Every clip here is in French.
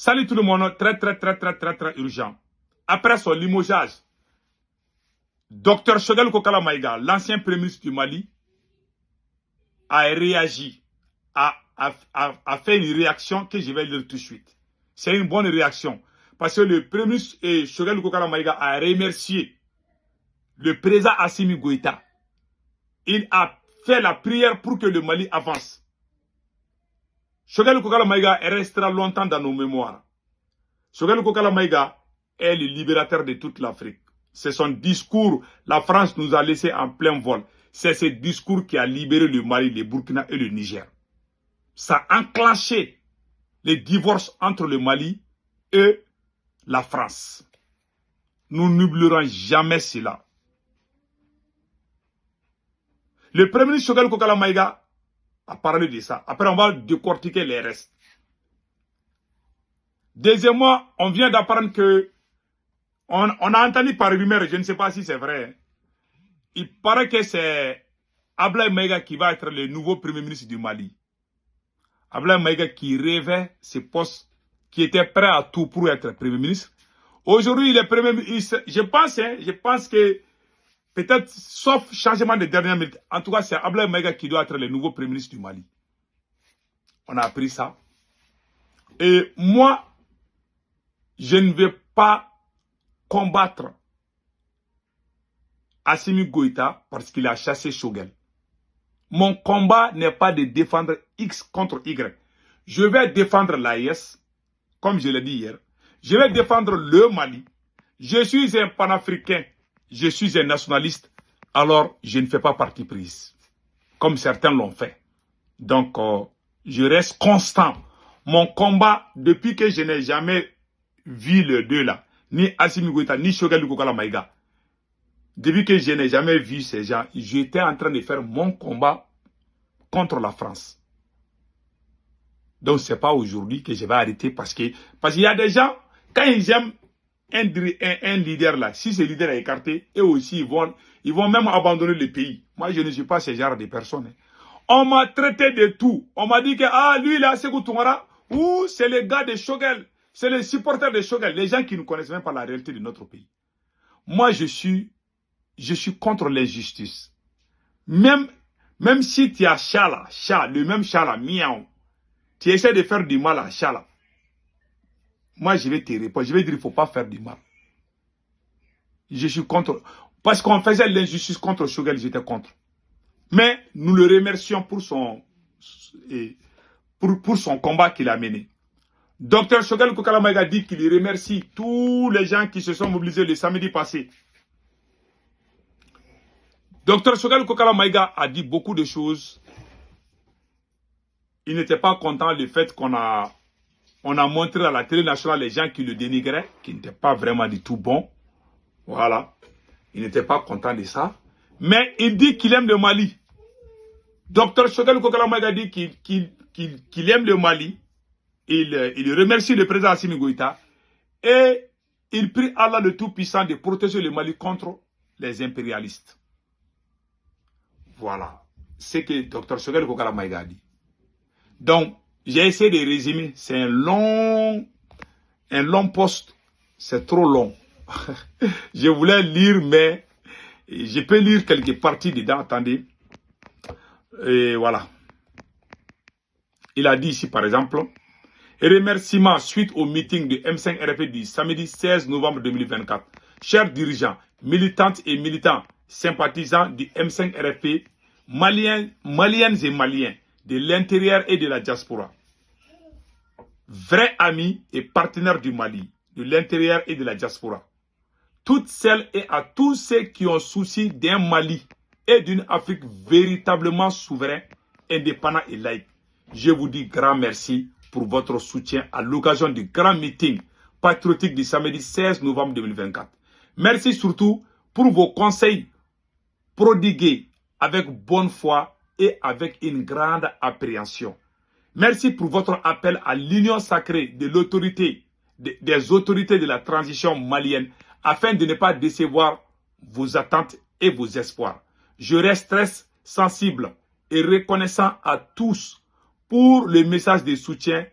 Salut tout le monde, très urgent. Après son limogeage, Dr Choguel Kokala Maïga, l'ancien premier ministre du Mali, a réagi, a fait une réaction que je vais lire tout de suite. C'est une bonne réaction. Parce que le premier ministre Choguel Kokala Maïga a remercié le président Assimi Goïta. Il a fait la prière pour que le Mali avance. Choguel Kokala Maïga restera longtemps dans nos mémoires. Choguel Kokala Maïga est le libérateur de toute l'Afrique. C'est son discours, la France nous a laissé en plein vol. C'est ce discours qui a libéré le Mali, le Burkina et le Niger. Ça a enclenché les divorces entre le Mali et la France. Nous n'oublierons jamais cela. Le premier ministre Choguel Kokala Maïga a parlé de ça. Après, on va décortiquer les restes. Deuxièmement, on vient d'apprendre que on a entendu par rumeur, je ne sais pas si c'est vrai. Il paraît que c'est Ablaye Maïga qui va être le nouveau premier ministre du Mali. Ablaye Maïga qui rêvait ce poste, qui était prêt à tout pour être premier ministre. Aujourd'hui, il est premier ministre. Je pense que peut-être, sauf changement de dernière minute, en tout cas, c'est Ablaye Maïga qui doit être le nouveau premier ministre du Mali. On a appris ça. Et moi, je ne vais pas combattre Assimi Goïta parce qu'il a chassé Choguel. Mon combat n'est pas de défendre X contre Y. Je vais défendre l'AES, comme je l'ai dit hier. Je vais défendre le Mali. Je suis un panafricain. Je suis un nationaliste. Alors, je ne fais pas partie prise. Comme certains l'ont fait. Donc, je reste constant. Mon combat, depuis que je n'ai jamais vu les deux là, ni Assimi Goïta, ni Choguel Kokala Maïga, depuis que je n'ai jamais vu ces gens, j'étais en train de faire mon combat contre la France. Donc, ce n'est pas aujourd'hui que je vais arrêter parce qu'il y a des gens, quand ils aiment un leader là, si ce leader est écarté, eux aussi, ils vont même abandonner le pays. Moi, je ne suis pas ce genre de personne. On m'a traité de tout. On m'a dit que, lui là, c'est Goutoumara, ou c'est le gars de Choguel, c'est les supporters de Choguel, les gens qui ne connaissent même pas la réalité de notre pays. Moi, je suis contre l'injustice. Même si tu as le même chat là, miaou, tu essaies de faire du mal à chat là, moi je vais te répondre, je vais dire il ne faut pas faire du mal. Je suis contre, parce qu'on faisait l'injustice contre Choguel, j'étais contre. Mais nous le remercions pour son combat qu'il a mené. Dr Choguel Kokala Maïga dit qu'il remercie tous les gens qui se sont mobilisés le samedi passé. Dr Choguel Kokala Maïga a dit beaucoup de choses. Il n'était pas content du fait qu'on a montré à la télé nationale les gens qui le dénigraient, qui n'étaient pas vraiment du tout bons. Voilà. Il n'était pas content de ça. Mais il dit qu'il aime le Mali. Dr Choguel Kokala Maïga dit qu'il aime le Mali. Il remercie le président Assimi Goïta. Et il prie Allah le Tout-Puissant de protéger le Mali contre les impérialistes. Voilà. C'est que Dr Choguel Kokala Maïga a dit. Donc, j'ai essayé de résumer. C'est un long post. C'est trop long. Je voulais lire, mais je peux lire quelques parties dedans. Attendez. Et voilà. Il a dit ici, par exemple, remerciements suite au meeting de M5RP du samedi 16 novembre 2024. Chers dirigeants, militantes et militants, sympathisants du M5RP, maliennes et maliens, de l'intérieur et de la diaspora. Vrais amis et partenaires du Mali, de l'intérieur et de la diaspora. Toutes celles et à tous ceux qui ont souci d'un Mali et d'une Afrique véritablement souveraine, indépendant et laïque. Je vous dis grand merci pour votre soutien à l'occasion du grand meeting patriotique du samedi 16 novembre 2024. Merci surtout pour vos conseils prodigués avec bonne foi et avec une grande appréhension. Merci pour votre appel à l'union sacrée de l'autorité, des autorités de la transition malienne afin de ne pas décevoir vos attentes et vos espoirs. Je reste très sensible et reconnaissant à tous pour le message de soutien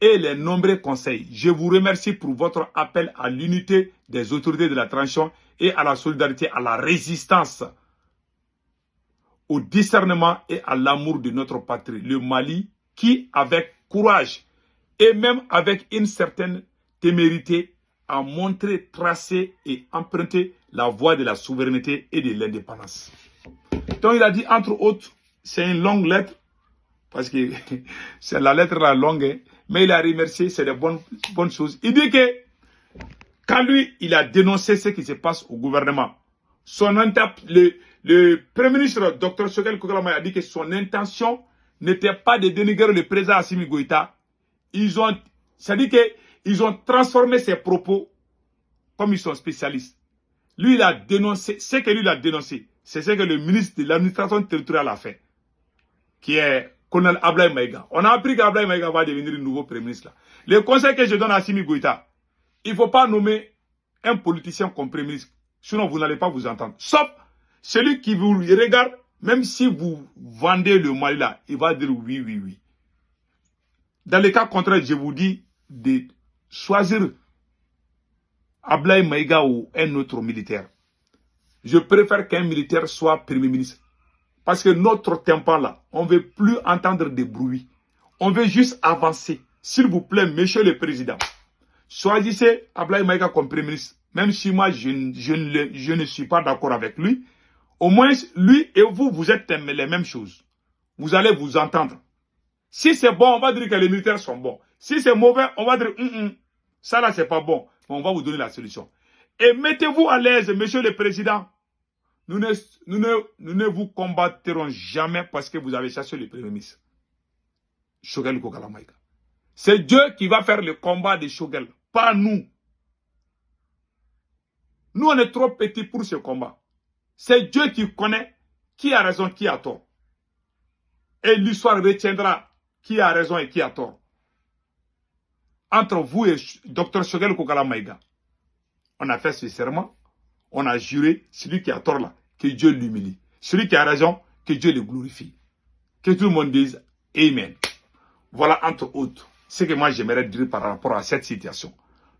et les nombreux conseils. Je vous remercie pour votre appel à l'unité des autorités de la transition et à la solidarité, à la résistance, au discernement et à l'amour de notre patrie, le Mali, qui, avec courage et même avec une certaine témérité, a montré, tracé et emprunté la voie de la souveraineté et de l'indépendance. Donc il a dit, entre autres, c'est une longue lettre, parce que c'est la lettre la longue, hein, mais il a remercié, c'est de bonnes choses. Il dit que quand lui, il a dénoncé ce qui se passe au gouvernement, le Premier ministre, Dr Choguel Kogalama, a dit que son intention n'était pas de dénigrer le président Assimi Goïta. C'est-à-dire qu'ils ont transformé ses propos comme ils sont spécialistes. Lui, il a dénoncé, ce que lui il a dénoncé, c'est ce que le ministre de l'administration territoriale a fait, qui est Colonel Ablaye Maïga. On a appris qu'Ablaye Maïga va devenir le nouveau Premier ministre. Le conseil que je donne à Assimi Goïta, il ne faut pas nommer un politicien comme Premier ministre, sinon vous n'allez pas vous entendre. Sauf celui qui vous regarde, même si vous vendez le Mali là, il va dire oui, oui, oui. Dans le cas contraire, je vous dis de choisir Ablaye Maïga ou un autre militaire. Je préfère qu'un militaire soit Premier ministre. Parce que notre tympan là, on ne veut plus entendre des bruits. On veut juste avancer. S'il vous plaît, monsieur le président, choisissez Ablaye Maïga comme Premier ministre. Même si moi, je ne suis pas d'accord avec lui. Au moins, lui et vous, vous êtes les mêmes choses. Vous allez vous entendre. Si c'est bon, on va dire que les militaires sont bons. Si c'est mauvais, on va dire ça là, c'est pas bon. On va vous donner la solution. Et mettez-vous à l'aise, monsieur le président. Nous ne vous combattrons jamais parce que vous avez chassé le Premier ministre. Choguel Kokala Maïga. C'est Dieu qui va faire le combat de Choguel, pas nous. Nous, on est trop petits pour ce combat. C'est Dieu qui connaît qui a raison, qui a tort. Et l'histoire retiendra qui a raison et qui a tort. Entre vous et Dr Choguel Kokala Maïga, on a fait ce serment, on a juré, celui qui a tort là, que Dieu l'humilie. Celui qui a raison, que Dieu le glorifie. Que tout le monde dise Amen. Voilà entre autres ce que moi j'aimerais dire par rapport à cette situation.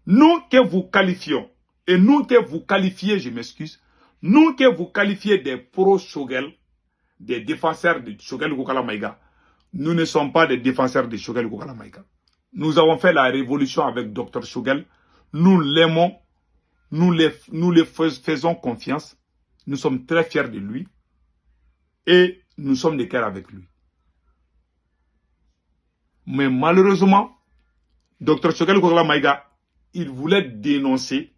Nous que vous qualifions, et nous que vous qualifiez, je m'excuse, nous que vous qualifiez des pro-Choguel, des défenseurs de Choguel Kokala Maïga, nous ne sommes pas des défenseurs de Choguel Kokala Maïga. Nous avons fait la révolution avec Dr Choguel. Nous l'aimons. Nous les faisons confiance. Nous sommes très fiers de lui. Et nous sommes de cœur avec lui. Mais malheureusement, Dr Choguel Kokala Maïga, il voulait dénoncer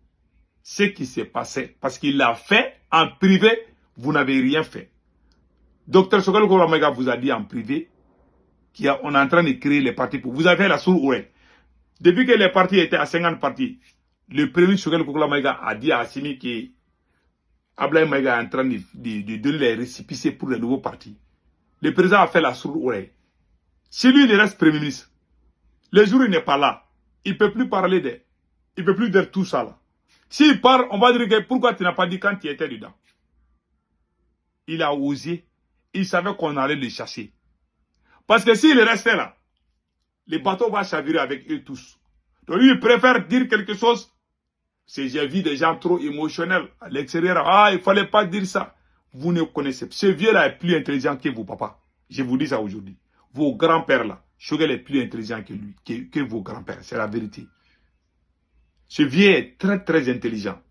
ce qui s'est passé. Parce qu'il l'a fait en privé. Vous n'avez rien fait. Dr Choguel Kokala Maïga vous a dit en privé qu'on est en train de créer les partis. Vous avez la sourde oreille. Depuis que les partis étaient à 50 partis, le premier Choguel Kokala Maïga a dit à Assimi que Ablaye Maïga est en train de donner les récépissés pour les nouveaux partis. Le président a fait la sourde oreille. Si lui, il reste Premier ministre, le jour où il n'est pas là, il ne peut plus parler il ne peut plus dire tout ça là. S'il parle, on va dire que pourquoi tu n'as pas dit quand tu étais dedans. Il a osé. Il savait qu'on allait le chasser. Parce que s'il restait là, le bateau va chavirer avec eux tous. Donc lui, il préfère dire quelque chose. J'ai vu des gens trop émotionnels à l'extérieur. Ah, il ne fallait pas dire ça. Vous ne connaissez pas. Ce vieux-là est plus intelligent que vos papas. Je vous dis ça aujourd'hui. Vos grands-pères là, Choguel est plus intelligent que lui, que vos grands-pères. C'est la vérité. Ce vieux est très très intelligent.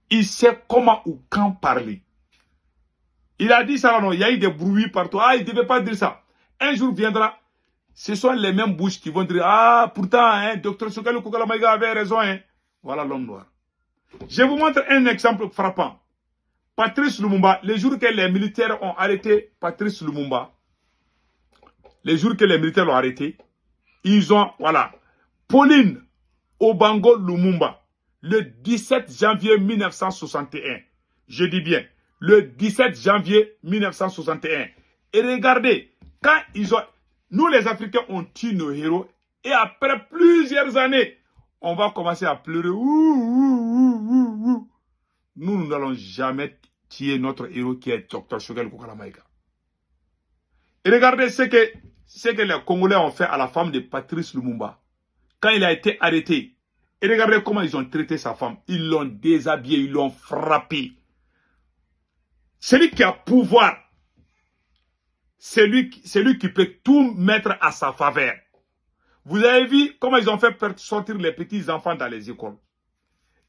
Il sait comment ou quand parler. Il a dit ça, non, il y a eu des bruits partout. Ah, il ne devait pas dire ça. Un jour viendra, ce sont les mêmes bouches qui vont dire, ah, pourtant, hein, Dr Choguel Kokala Maïga avait raison. Hein. Voilà l'homme noir. Je vous montre un exemple frappant. Patrice Lumumba, les jours que les militaires ont arrêté Patrice Lumumba, les jours que les militaires l'ont arrêté, ils ont, voilà, Pauline Obango Lumumba, le 17 janvier 1961. Je dis bien, le 17 janvier 1961. Et regardez, quand ils ont... Nous, les Africains, on tue nos héros. Et après plusieurs années, on va commencer à pleurer. Nous n'allons jamais tuer notre héros qui est Dr Choguel Kokala Maïga. Et regardez ce que les Congolais ont fait à la femme de Patrice Lumumba. quand il a été arrêté, et regardez comment ils ont traité sa femme. Ils l'ont déshabillé, ils l'ont frappé. Celui qui a pouvoir, c'est lui qui peut tout mettre à sa faveur. Vous avez vu comment ils ont fait sortir les petits enfants dans les écoles.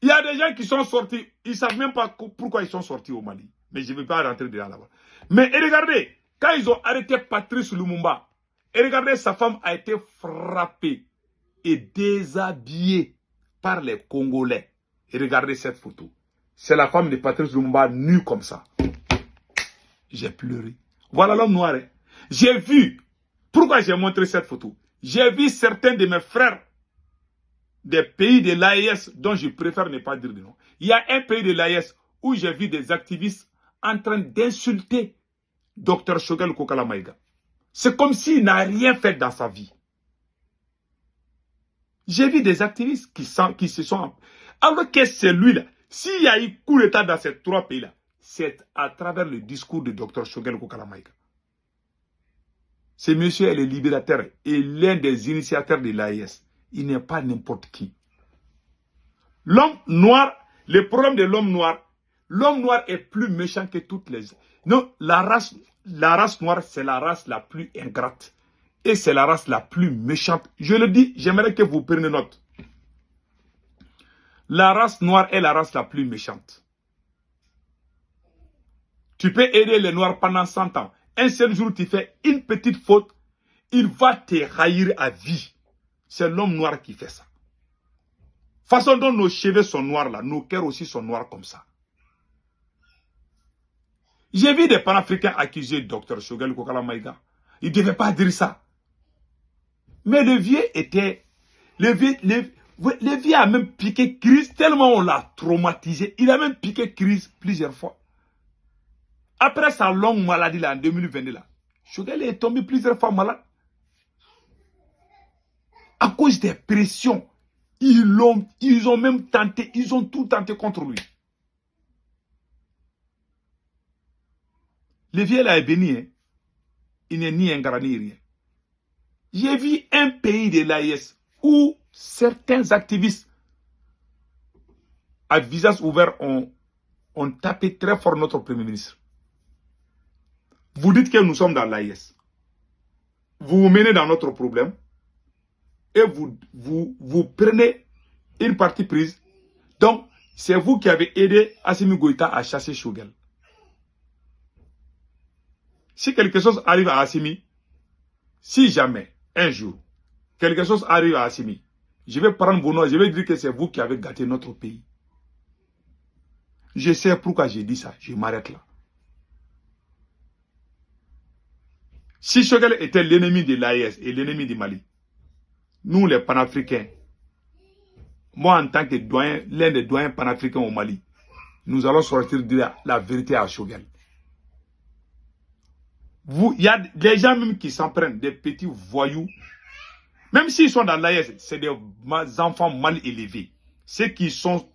Il y a des gens qui sont sortis, ils ne savent même pas pourquoi ils sont sortis au Mali. Mais je ne vais pas rentrer dedans là-bas. Mais et regardez, quand ils ont arrêté Patrice Lumumba, et regardez, sa femme a été frappée et déshabillée par les Congolais. Et regardez cette photo. C'est la femme de Patrice Lumumba nue comme ça. J'ai pleuré. Voilà l'homme noir. Hein. J'ai vu. Pourquoi j'ai montré cette photo? J'ai vu certains de mes frères des pays de l'AES dont je préfère ne pas dire de nom. Il y a un pays de l'AES où j'ai vu des activistes en train d'insulter Dr Choguel Kokala Maïga. C'est comme s'il n'a rien fait dans sa vie. J'ai vu des activistes qui se sont... Alors que c'est lui-là, s'il y a eu coup d'État dans ces trois pays-là, c'est à travers le discours de Dr Choguel Kokala Maïga. Ce monsieur est le libérateur et l'un des initiateurs de l'AES. Il n'est pas n'importe qui. L'homme noir, le problème de l'homme noir est plus méchant que toutes les... Non, la race noire, c'est la race la plus ingrate. Et c'est la race la plus méchante. Je le dis, j'aimerais que vous preniez note. La race noire est la race la plus méchante. Tu peux aider les noirs pendant 100 ans. Un seul jour, tu fais une petite faute, il va te haïr à vie. C'est l'homme noir qui fait ça. Façon dont nos cheveux sont noirs là, nos cœurs aussi sont noirs comme ça. J'ai vu des panafricains accuser Dr Choguel Kokala Maïga. Il ne devait pas dire ça. Mais le vieux était... Le vieux a même piqué crise tellement on l'a traumatisé. Il a même piqué crise plusieurs fois. Après sa longue maladie là, en 2022 là, Choguel est tombé plusieurs fois malade. À cause des pressions, ils ont même tenté, ils ont tout tenté contre lui. Le vieux là est béni, hein. Il n'est ni un grand ni rien. J'ai vu un pays de l'AIS où certains activistes à visage ouvert ont tapé très fort notre Premier ministre. Vous dites que nous sommes dans l'AIS. Vous vous menez dans notre problème et vous prenez une partie prise. Donc, c'est vous qui avez aidé Assimi Goïta à chasser Choguel. Si quelque chose arrive à Assimi, si jamais, un jour, quelque chose arrive à Assimi, je vais prendre vos noms, je vais dire que c'est vous qui avez gâté notre pays. Je sais pourquoi j'ai dit ça, je m'arrête là. Si Choguel était l'ennemi de l'AES et l'ennemi du Mali, nous les panafricains, moi en tant que doyen, l'un des doyens panafricains au Mali, nous allons sortir de la vérité à Choguel. Il y a des gens même qui s'en prennent, des petits voyous. Même s'ils sont dans l'AES, c'est des enfants mal élevés.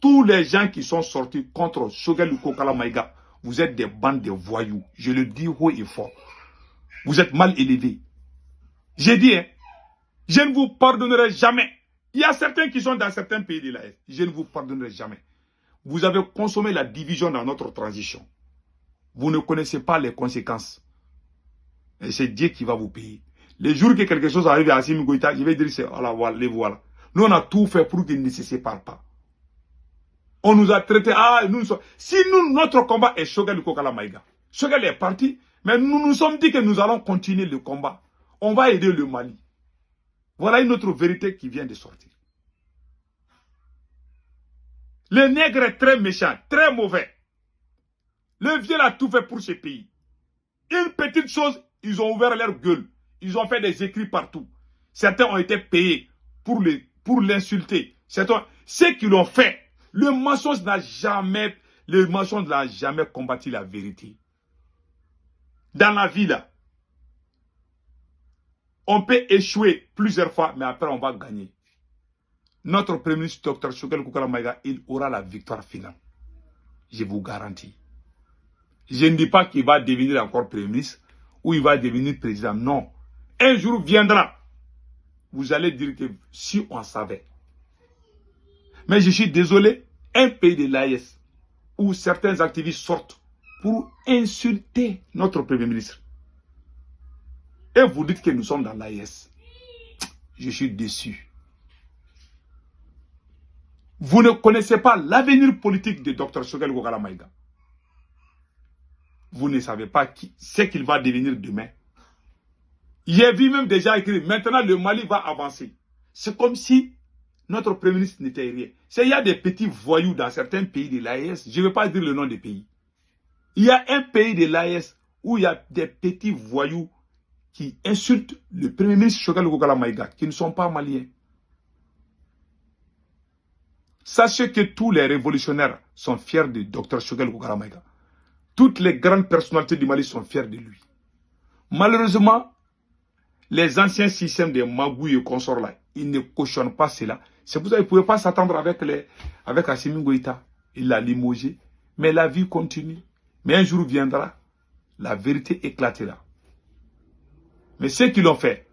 Tous les gens qui sont sortis contre Choguel Kokala Maïga, vous êtes des bandes de voyous. Je le dis haut et fort. Vous êtes mal élevés. J'ai dit, hein, je ne vous pardonnerai jamais. Il y a certains qui sont dans certains pays de l'AES. Je ne vous pardonnerai jamais. Vous avez consommé la division dans notre transition. Vous ne connaissez pas les conséquences. Et c'est Dieu qui va vous payer. Les jours que quelque chose arrive à Assimi Goïta, je vais dire, c'est voilà, les voilà. Nous, on a tout fait pour qu'il ne se sépare pas. On nous a traités, si notre combat est Choguel Kokala Maïga. Choguel est parti, mais nous nous sommes dit que nous allons continuer le combat. On va aider le Mali. Voilà une autre vérité qui vient de sortir. Le nègre est très méchant, très mauvais. Le vieux a tout fait pour ce pays. Une petite chose, ils ont ouvert leur gueule. Ils ont fait des écrits partout. Certains ont été payés pour l'insulter. Ceux qui l'ont fait, le mensonge n'a jamais combattu la vérité. Dans la vie là, on peut échouer plusieurs fois, mais après on va gagner. Notre Premier ministre, Dr Choguel Kokala Maïga, il aura la victoire finale. Je vous garantis. Je ne dis pas qu'il va devenir encore Premier ministre ou il va devenir président. Non. Un jour viendra. vous allez dire que si on savait. Mais je suis désolé, un pays de l'AES où certains activistes sortent pour insulter notre Premier ministre. Et vous dites que nous sommes dans l'AES. Je suis déçu. Vous ne connaissez pas l'avenir politique de Dr Choguel Kokala Maïga. Vous ne savez pas ce qu'il va devenir demain. J'ai vu même déjà écrit, maintenant le Mali va avancer. C'est comme si notre Premier ministre n'était rien. Il y a des petits voyous dans certains pays de l'AES. Je ne vais pas dire le nom des pays. Il y a un pays de l'AES où il y a des petits voyous qui insultent le Premier ministre Choguel Kokala Maïga, qui ne sont pas maliens. Sachez que tous les révolutionnaires sont fiers de Dr Choguel Kokala Maïga. Toutes les grandes personnalités du Mali sont fiers de lui. Malheureusement, les anciens systèmes de Magou et consorts là, ils ne cautionnent pas cela. C'est pour ça qu'ils ne pouvaient pas s'attendre avec Assimi Goïta. Il l'a limogé. Mais la vie continue. Mais un jour viendra, la vérité éclatera. Mais ceux qui l'ont fait,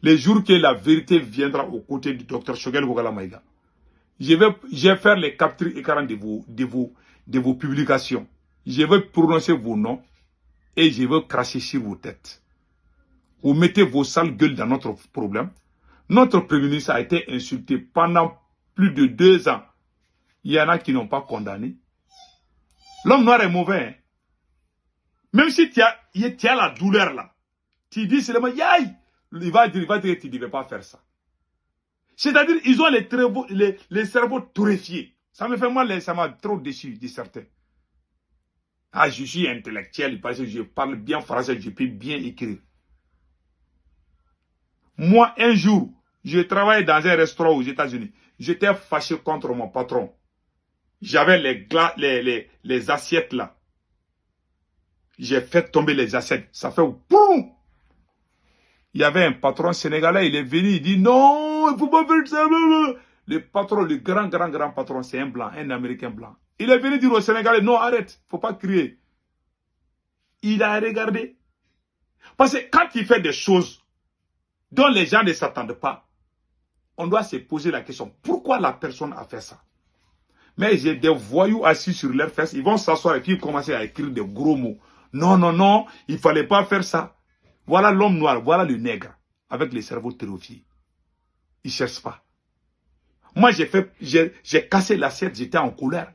les jours que la vérité viendra aux côtés du docteur Choguel Kokala Maïga, je vais faire les captures écran de vos publications. Je vais prononcer vos noms et je vais cracher sur vos têtes. Vous mettez vos sales gueules dans notre problème. Notre Premier ministre a été insulté pendant plus de 2 ans. Il y en a qui n'ont pas condamné. L'homme noir est mauvais. Hein? Même si tu as la douleur là, tu dis seulement, yaï, il va dire que tu ne devais pas faire ça. C'est-à-dire, ils ont les cerveaux torréfiés. Ça me fait mal, ça m'a trop déçu de certains. Ah, je suis intellectuel, parce que je parle bien français, je peux bien écrire. Moi, un jour, je travaillais dans un restaurant aux États-Unis. J'étais fâché contre mon patron. J'avais les assiettes là. J'ai fait tomber les assiettes. Ça fait boum! Il y avait un patron sénégalais, il est venu, il dit non, il ne faut pas faire ça. Le patron, le grand patron, c'est un blanc, un Américain blanc. Il est venu dire aux Sénégalais, non, arrête, il ne faut pas crier. Il a regardé. Parce que quand il fait des choses dont les gens ne s'attendent pas, on doit se poser la question, pourquoi la personne a fait ça? Mais j'ai des voyous assis sur leurs fesses, ils vont s'asseoir et puis commencer à écrire des gros mots. Non, non, non, il ne fallait pas faire ça. Voilà l'homme noir, voilà le nègre, avec les cerveaux terrifiés. Ils ne cherchent pas. Moi, j'ai cassé l'assiette, j'étais en colère.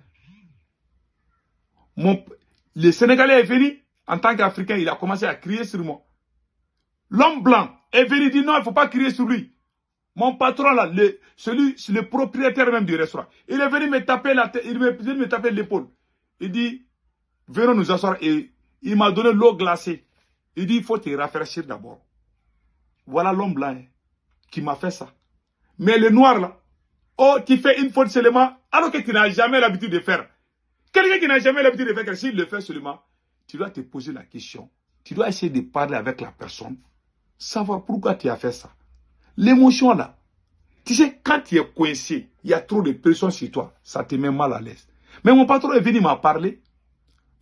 Le Sénégalais est venu, en tant qu'Africain, il a commencé à crier sur moi. L'homme blanc est venu dire non, il ne faut pas crier sur lui. Mon patron là, le propriétaire même du restaurant, il est venu me taper la tête, il est venu me taper l'épaule. Il dit, venons nous asseoir et il m'a donné l'eau glacée. Il dit, il faut te rafraîchir d'abord. Voilà l'homme blanc qui m'a fait ça. Mais le noir là, oh, tu fais une faute seulement, alors que tu n'as jamais l'habitude de faire. Quelqu'un qui n'a jamais l'habitude de faire, s'il le fait seulement, tu dois te poser la question. Tu dois essayer de parler avec la personne, savoir pourquoi tu as fait ça. L'émotion là, tu sais, quand tu es coincé, il y a trop de pression sur toi, ça te met mal à l'aise. Mais mon patron est venu m'a parlé,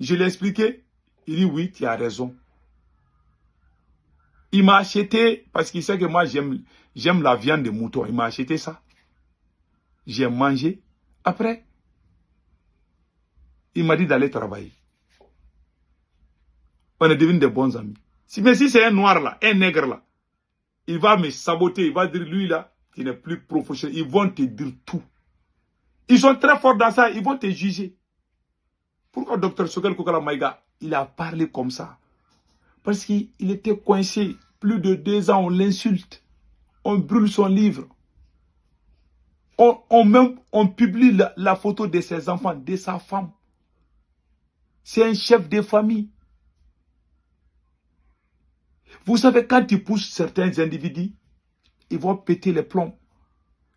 je l'ai expliqué, il dit oui, tu as raison. Il m'a acheté, parce qu'il sait que moi j'aime la viande de mouton, il m'a acheté ça. J'ai mangé. Après, il m'a dit d'aller travailler. On est devenus de bons amis. Mais si c'est un noir là, un nègre là, il va me saboter, il va dire lui là, qui n'est plus professionnel, ils vont te dire tout. Ils sont très forts dans ça, ils vont te juger. Pourquoi Dr Choguel Kokala Maïga, il a parlé comme ça? Parce qu'il était coincé. Plus de 2 ans, on l'insulte. On brûle son livre. On publie la photo de ses enfants, de sa femme. C'est un chef de famille. Vous savez, quand tu pousses certains individus, ils vont péter les plombs.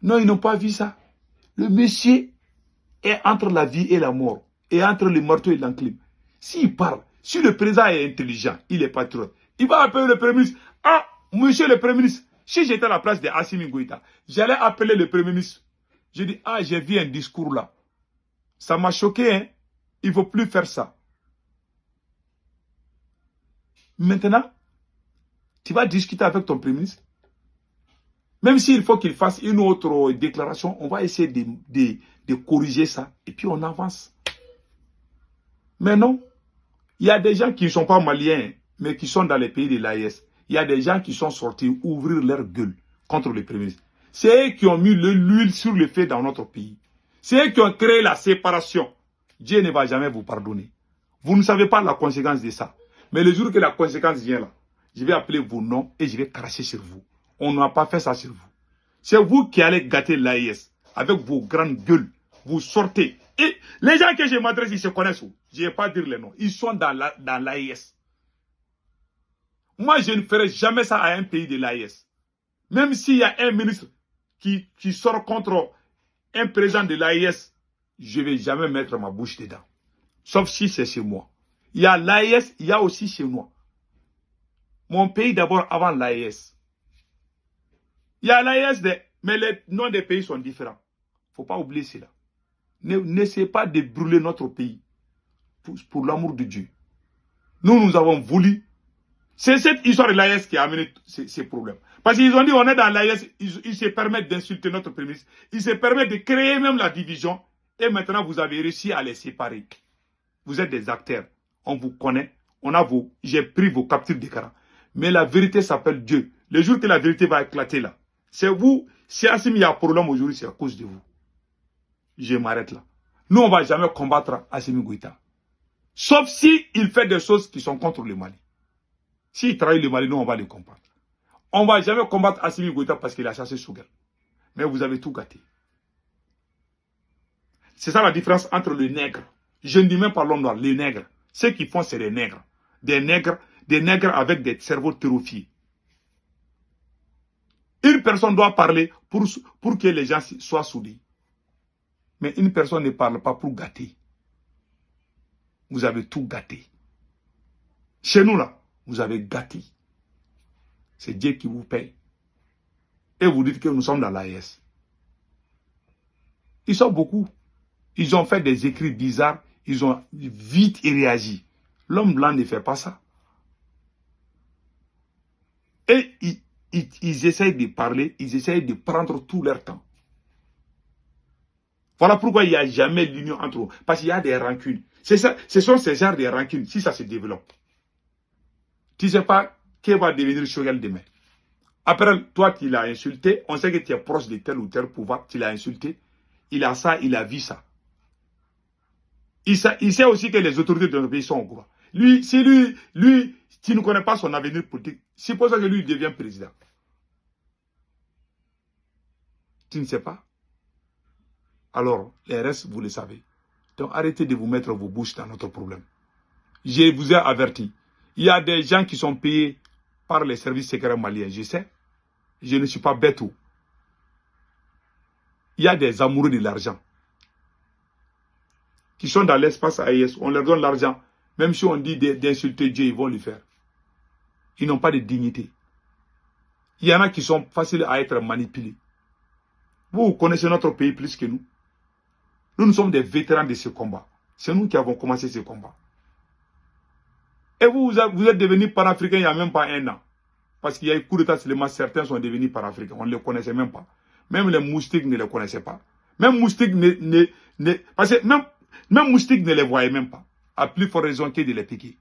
Non, ils n'ont pas vu ça. Le monsieur est entre la vie et la mort. Et entre le marteau et l'enclume. S'il parle, si le président est intelligent, il est patriote, il va appeler le Premier ministre. Ah, monsieur le Premier ministre, si j'étais à la place de Assimi Goïta, j'allais appeler le Premier ministre. Je dis, ah, j'ai vu un discours là. Ça m'a choqué, hein. Il ne faut plus faire ça. Maintenant, tu vas discuter avec ton Premier ministre. Même s'il faut qu'il fasse une autre déclaration, on va essayer de corriger ça. Et puis on avance. Mais non, il y a des gens qui ne sont pas maliens, mais qui sont dans les pays de l'AES. Il y a des gens qui sont sortis ouvrir leur gueule contre les Premier ministre. C'est eux qui ont mis l'huile sur le feu dans notre pays. C'est eux qui ont créé la séparation. Dieu ne va jamais vous pardonner. Vous ne savez pas la conséquence de ça. Mais le jour que la conséquence vient là, je vais appeler vos noms et je vais cracher sur vous. On n'a pas fait ça sur vous. C'est vous qui allez gâter l'AES avec vos grandes gueules. Vous sortez. Et les gens que je m'adresse, ils se connaissent où? Je ne vais pas dire les noms. Ils sont dans l'AES. Moi, je ne ferai jamais ça à un pays de l'AES. Même s'il y a un ministre qui sort contre un président de l'AES, je ne vais jamais mettre ma bouche dedans. Sauf si c'est chez moi. Il y a l'AES, il y a aussi chez moi. Mon pays d'abord avant l'AES. Il y a l'AES, mais les noms des pays sont différents. Il ne faut pas oublier cela. N'essayez pas de brûler notre pays. Pour l'amour de Dieu. Nous avons voulu. C'est cette histoire de l'AES qui a amené ces problèmes. Parce qu'ils ont dit, on est dans l'AES, ils se permettent d'insulter notre Premier ministre. Ils se permettent de créer même la division. Et maintenant, vous avez réussi à les séparer. Vous êtes des acteurs. On vous connaît. J'ai pris vos captures d'écran. Mais la vérité s'appelle Dieu. Le jour que la vérité va éclater là, c'est vous. Si Assimi il y a un problème aujourd'hui, c'est à cause de vous. Je m'arrête là. Nous, on ne va jamais combattre Assimi Goïta. Sauf si il fait des choses qui sont contre le Mali. S'il trahit le Mali, nous, on va le combattre. On ne va jamais combattre Assimi Goïta parce qu'il a chassé Sougal. Mais vous avez tout gâté. C'est ça la différence entre le nègre. Je ne dis même pas l'homme noir, les nègres. Ceux qui font, c'est les nègres. Des nègres avec des cerveaux terrifiés. Une personne doit parler pour que les gens soient soudés. Mais une personne ne parle pas pour gâter. Vous avez tout gâté. Chez nous, là, vous avez gâté. C'est Dieu qui vous paye. Et vous dites que nous sommes dans l'AES. Ils sont beaucoup. Ils ont fait des écrits bizarres. Ils ont vite réagi. L'homme blanc ne fait pas ça. Et ils essayent de parler. Ils essayent de prendre tout leur temps. Voilà pourquoi il n'y a jamais l'union entre eux. Parce qu'il y a des rancunes. Ce sont ces genres de rancunes. Si ça se développe. Tu ne sais pas qui va devenir Choguel demain. Après, toi, tu l'as insulté. On sait que tu es proche de tel ou tel pouvoir. Tu l'as insulté. Il a ça, il a vu ça. Il sait aussi que les autorités de notre pays sont au courant. Si lui, tu ne connais pas son avenir politique, c'est pour ça que lui devient président. Tu ne sais pas. Alors, les restes, vous le savez. Donc, arrêtez de vous mettre vos bouches dans notre problème. Je vous ai averti. Il y a des gens qui sont payés par les services secrets maliens. Je sais. Je ne suis pas bête. Il y a des amoureux de l'argent qui sont dans l'espace AES. On leur donne l'argent. Même si on dit d'insulter Dieu, ils vont le faire. Ils n'ont pas de dignité. Il y en a qui sont faciles à être manipulés. Vous connaissez notre pays plus que nous. Nous sommes des vétérans de ce combat. C'est nous qui avons commencé ce combat. Et vous êtes devenus panafricains il n'y a même pas un an. Parce qu'il y a eu coup d'état seulement, certains sont devenus panafricains. On ne les connaissait même pas. Même les moustiques ne les connaissaient pas. Même moustiques parce que même moustiques ne les voyaient même pas. À plus forte raison que de les piquer.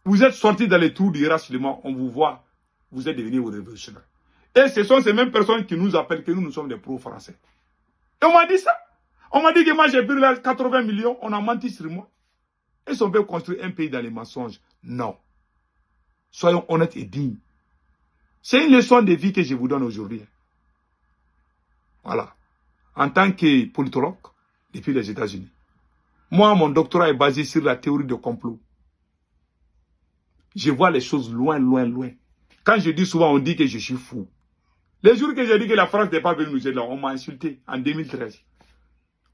Vous êtes sortis dans les trous du rassemblement, on vous voit, vous êtes devenus révolutionnaires. Et ce sont ces mêmes personnes qui nous appellent que nous sommes des pro-français. Et on m'a dit ça. On m'a dit que moi j'ai pris là 80 millions, on a menti sur moi. Est-ce qu'on peut construire un pays dans les mensonges? Non. Soyons honnêtes et dignes. C'est une leçon de vie que je vous donne aujourd'hui. Voilà. En tant que politologue, depuis les États-Unis. Moi, mon doctorat est basé sur la théorie de complot. Je vois les choses loin, loin, loin. Quand je dis souvent, on dit que je suis fou. Les jours que j'ai dit que la France n'est pas venue nous aider, on m'a insulté en 2013.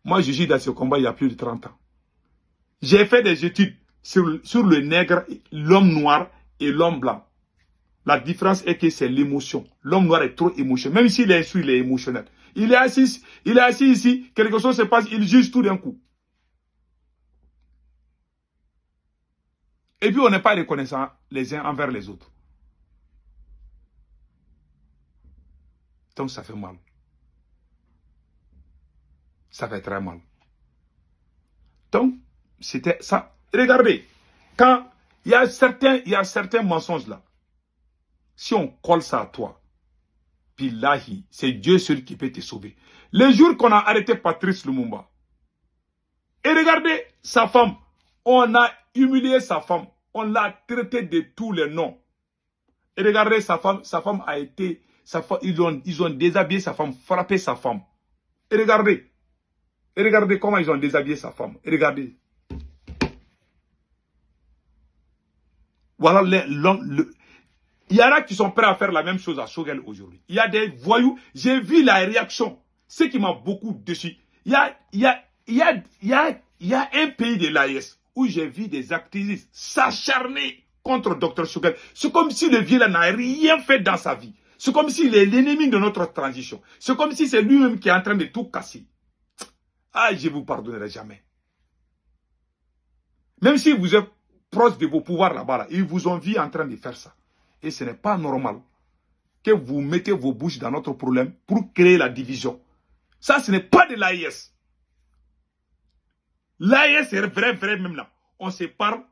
Moi, je suis dans ce combat il y a plus de 30 ans. J'ai fait des études sur le nègre, l'homme noir et l'homme blanc. La différence est que c'est l'émotion. L'homme noir est trop émotionnel. Même s'il est instruit, il est émotionnel. Il est assis ici, quelque chose se passe, il juge tout d'un coup. Et puis on n'est pas reconnaissant les uns envers les autres. Donc ça fait mal. Ça fait très mal. Donc, c'était ça. Regardez, quand il y a certains mensonges là, si on colle ça à toi, puis là, c'est Dieu seul qui peut te sauver. Le jour qu'on a arrêté Patrice Lumumba, et regardez sa femme, on a humilié sa femme, on l'a traité de tous les noms. Et regardez sa femme a été, ils ont déshabillé sa femme, frappé sa femme. Et regardez comment ils ont déshabillé sa femme. Et regardez. Voilà, il y en a qui sont prêts à faire la même chose à Shogel aujourd'hui. Il y a des voyous. J'ai vu la réaction. Ce qui m'a beaucoup déçu. Il y a un pays de l'AES où j'ai vu des activistes s'acharner contre Dr Shogel. C'est comme si le vieux n'a rien fait dans sa vie. C'est comme s'il est l'ennemi de notre transition. C'est comme si c'est lui-même qui est en train de tout casser. Ah, je ne vous pardonnerai jamais. Même si vous êtes proche de vos pouvoirs là-bas, ils vous ont vu en train de faire ça. Et ce n'est pas normal que vous mettez vos bouches dans notre problème pour créer la division. Ça, ce n'est pas de l'AIS. L'AIS est vrai même là. On se parle,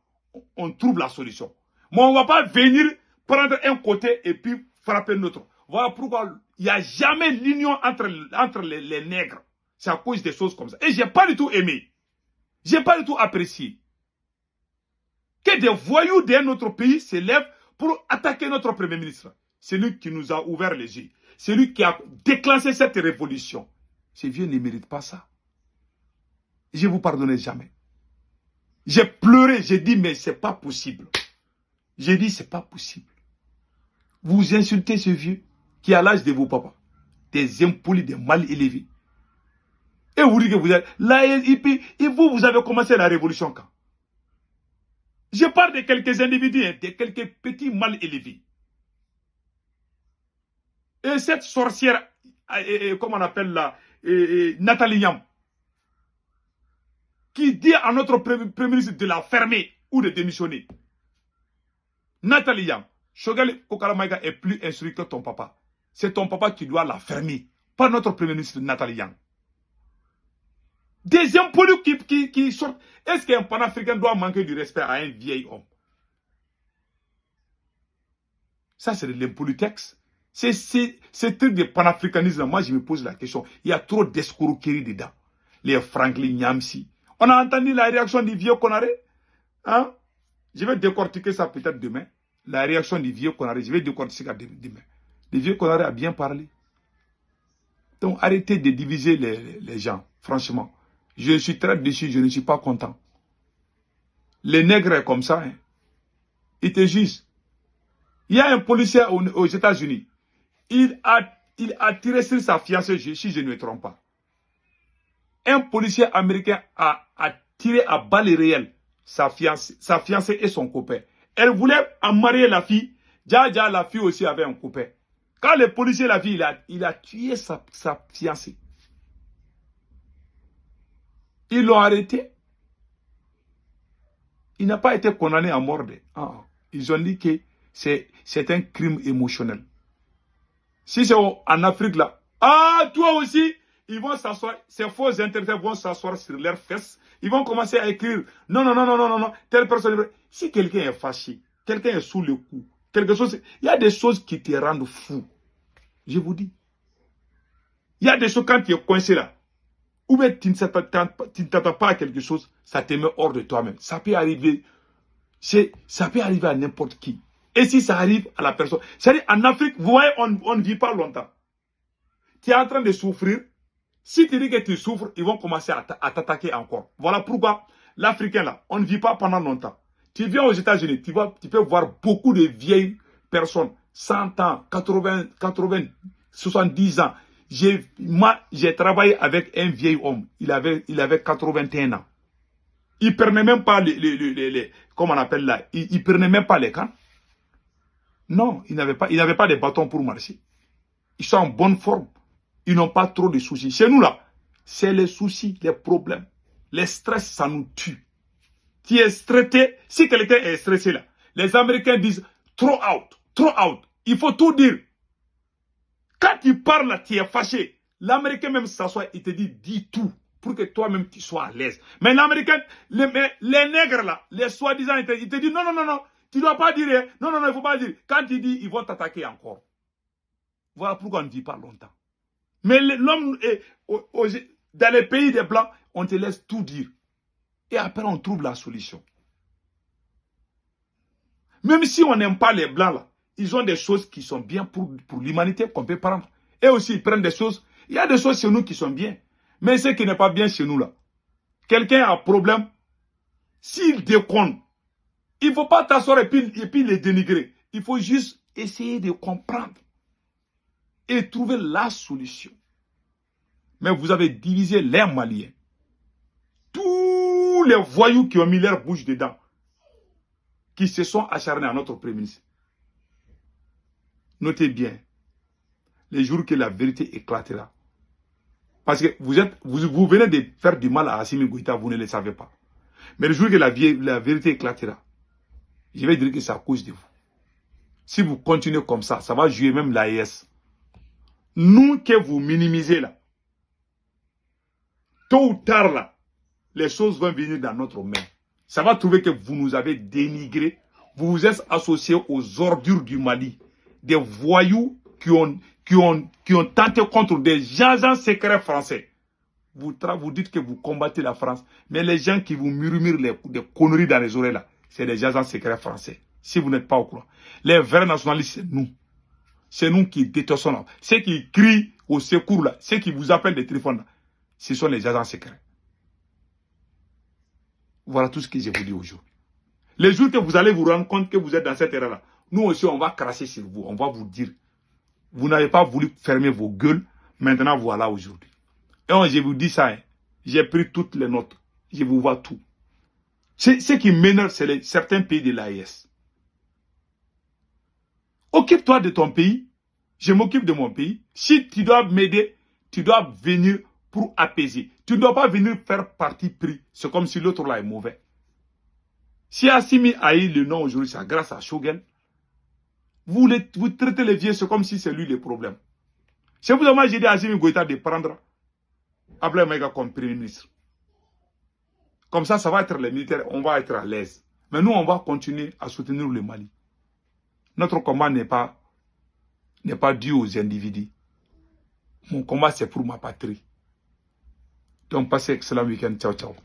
on trouve la solution. Mais on ne va pas venir prendre un côté et puis frapper l'autre. Voilà pourquoi il n'y a jamais l'union entre les nègres. C'est à cause des choses comme ça. Et je n'ai pas du tout aimé. Je n'ai pas du tout apprécié. Que des voyous d'un autre pays se lèvent pour attaquer notre Premier ministre. C'est lui qui nous a ouvert les yeux. C'est lui qui a déclenché cette révolution. Ces vieux ne méritent pas ça. Je ne vous pardonnerai jamais. J'ai pleuré, j'ai dit, mais ce n'est pas possible. J'ai dit, ce n'est pas possible. Vous insultez ce vieux qui a l'âge de vos papas. Des impolis, des mal élevés. Et vous dites que vous êtes là, et vous avez commencé la révolution quand? Je parle de quelques individus, de quelques petits mal élevés. Et cette sorcière, comment on appelle là, Nathalie Yam, qui dit à notre premier ministre de la fermer ou de démissionner. Nathalie Yam, Shogel Kokalamaïga est plus instruit que ton papa. C'est ton papa qui doit la fermer, pas notre premier ministre Nathalie Yam. Des impolis qui sortent. Est-ce qu'un panafricain doit manquer du respect à un vieil homme? Ça, c'est de l'impolitex. C'est truc de panafricanisme. Moi, je me pose la question. Il y a trop d'escroquerie dedans. Les Franklin Nyamsi. On a entendu la réaction du vieux Konaré. Hein? Je vais décortiquer ça peut-être demain. La réaction du vieux Konaré. Je vais décortiquer ça demain. Le vieux Konaré a bien parlé. Donc, arrêtez de diviser les gens. Franchement. Je suis très déçu, je ne suis pas content. Les nègres comme ça, hein, ils te jugent. Il y a un policier aux États-Unis. Il a tiré sur sa fiancée, si je ne me trompe pas. Un policier américain a tiré à balles réelles sa fiancée et son copain. Elle voulait marier la fille. Dja, la fille aussi avait un copain. Quand le policier l'a vu, il a tué sa fiancée. Ils l'ont arrêté. Il n'a pas été condamné à mort. Ils ont dit que c'est un crime émotionnel. Si c'est en Afrique là, toi aussi, ils vont s'asseoir, ces faux intéressés vont s'asseoir sur leurs fesses. Ils vont commencer à écrire, non, telle personne. Si quelqu'un est fâché, quelqu'un est sous le coup, quelque chose, il y a des choses qui te rendent fou. Je vous dis. Il y a des choses quand tu es coincé là. Ou bien tu ne t'attends pas à quelque chose, ça te met hors de toi-même. Ça peut arriver. Ça peut arriver à n'importe qui. Et si ça arrive à la personne. C'est-à-dire, en Afrique, vous voyez, on ne vit pas longtemps. Tu es en train de souffrir. Si tu dis que tu souffres, ils vont commencer à t'attaquer encore. Voilà pourquoi l'Africain là, on ne vit pas pendant longtemps. Tu viens aux États-Unis, tu peux voir beaucoup de vieilles personnes, 100 ans, 80, 70 ans. Moi, j'ai travaillé avec un vieil homme. Il avait 81 ans. Il prenait même pas comment on appelle là, il prenait même pas les cannes. Non, il n'avait pas de bâton pour marcher. Ils sont en bonne forme. Ils n'ont pas trop de soucis. Chez nous là, c'est les soucis, les problèmes. Les stress, ça nous tue. Tu es stressé. Si quelqu'un est stressé là, les Américains disent throw out. Il faut tout dire. Quand tu parles, tu es fâché. L'Américain même s'assoit, il te dit, dis tout, pour que toi-même tu sois à l'aise. Mais l'Américain, les nègres là, les soi-disant, ils te disent, non, non, non, non, tu ne dois pas dire, non, non, non, il ne faut pas dire. Quand tu dis, ils vont t'attaquer encore. Voilà pourquoi on ne vit pas longtemps. Mais l'homme, dans les pays des Blancs, on te laisse tout dire. Et après, on trouve la solution. Même si on n'aime pas les Blancs là, ils ont des choses qui sont bien pour l'humanité qu'on peut prendre. Et aussi, ils prennent des choses. Il y a des choses chez nous qui sont bien. Mais ce qui n'est pas bien chez nous là, quelqu'un a un problème, s'il déconne, il ne faut pas t'asseoir et puis les dénigrer. Il faut juste essayer de comprendre et trouver la solution. Mais vous avez divisé les Maliens. Tous les voyous qui ont mis leur bouche dedans, qui se sont acharnés à notre Premier ministre. Notez bien, les jours que la vérité éclatera. Parce que vous venez de faire du mal à Assimi Goïta, vous ne le savez pas. Mais le jour que la vérité éclatera, je vais dire que c'est à cause de vous. Si vous continuez comme ça, ça va jouer même l'AES. Nous que vous minimisez là, tôt ou tard là, les choses vont venir dans notre main. Ça va trouver que vous nous avez dénigré. Vous vous êtes associés aux ordures du Mali. Des voyous qui ont tenté contre des agents secrets français. Vous dites que vous combattez la France. Mais les gens qui vous murmurent des conneries dans les oreilles là, c'est des agents secrets français. Si vous n'êtes pas au courant. Les vrais nationalistes, c'est nous. C'est nous qui détestons. Ceux qui crient au secours là, ceux qui vous appellent des téléphones là, ce sont les agents secrets. Voilà tout ce que je vous dis aujourd'hui. Les jours que vous allez vous rendre compte que vous êtes dans cette erreur-là, nous aussi, on va cracher sur vous. On va vous dire, vous n'avez pas voulu fermer vos gueules. Maintenant, voilà aujourd'hui. Et je vous dis ça, hein, j'ai pris toutes les notes. Je vous vois tout. Ce qui m'énerve, c'est certains pays de l'AES. Occupe-toi de ton pays. Je m'occupe de mon pays. Si tu dois m'aider, tu dois venir pour apaiser. Tu ne dois pas venir faire partie pris. C'est comme si l'autre là est mauvais. Si Assimi a eu le nom aujourd'hui, c'est grâce à Choguel. Vous traitez les vieux, c'est comme si c'est lui le problème. C'est pour ça que j'ai dit à Assimi Goïta de prendre Ablaye Maïga comme Premier ministre. Comme ça va être les militaires, on va être à l'aise. Mais nous, on va continuer à soutenir le Mali. Notre combat n'est pas dû aux individus. Mon combat, c'est pour ma patrie. Donc, passez un excellent week-end. Ciao, ciao.